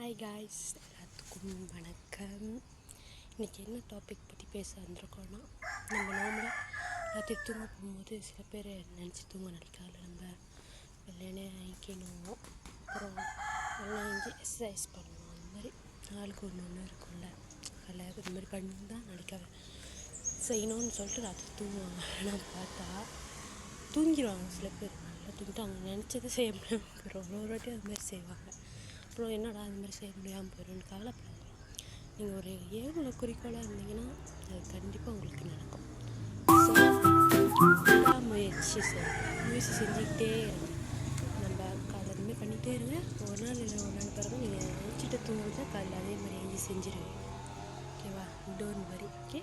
Hi guys, எல்லாத்துக்கும் வணக்கம். இன்றைக்கி என்ன டாபிக் பற்றி பேச வந்திருக்கோன்னா, நம்ம நார்மலாக ராத்திரி தூங்க போகும்போது சில பேர் நினச்சி தூங்க நினைக்காது. நம்ம வெள்ளையே ஆகிக்கணும், அப்புறம் நல்லா எக்ஸசைஸ் பண்ணணும். அந்த மாதிரி நாளுக்கு ஒன்று இருக்கும்ல, அதில் இது மாதிரி பண்ணி தான் நினைக்க செய்யணும்னு சொல்லிட்டு ராத்திரி தூங்குவாங்க. ஆனால் பார்த்தா தூங்கிடுவாங்க. சில பேர் நல்லா தூங்கிட்டு அவங்க நினச்சதை செய்ய முடியாமல் போயிடும். ஒரு வாட்டி அது மாதிரி செய்வாங்க. அப்புறம் என்னடா அது மாதிரி செய்ய முடியாமல் போயிடும்னு கவலைப்படாதீங்க. நீங்கள் ஒரு ஏழுல குறிக்கோளாக இருந்தீங்கன்னா அது கண்டிப்பாக உங்களுக்கு நடக்கும். முயற்சி செஞ்சுக்கிட்டே இருங்க. நம்ம காலையில் அதுமாதிரி பண்ணிகிட்டே இருங்க. ஒரு நாள் இல்லை ஒரு நாள் பிறகு நீங்கள் நினச்சிட்டு தூங்குறத காலையில் அதே மாதிரி செஞ்சுருவீங்க. ஓகேவா? Don't worry. ஓகே.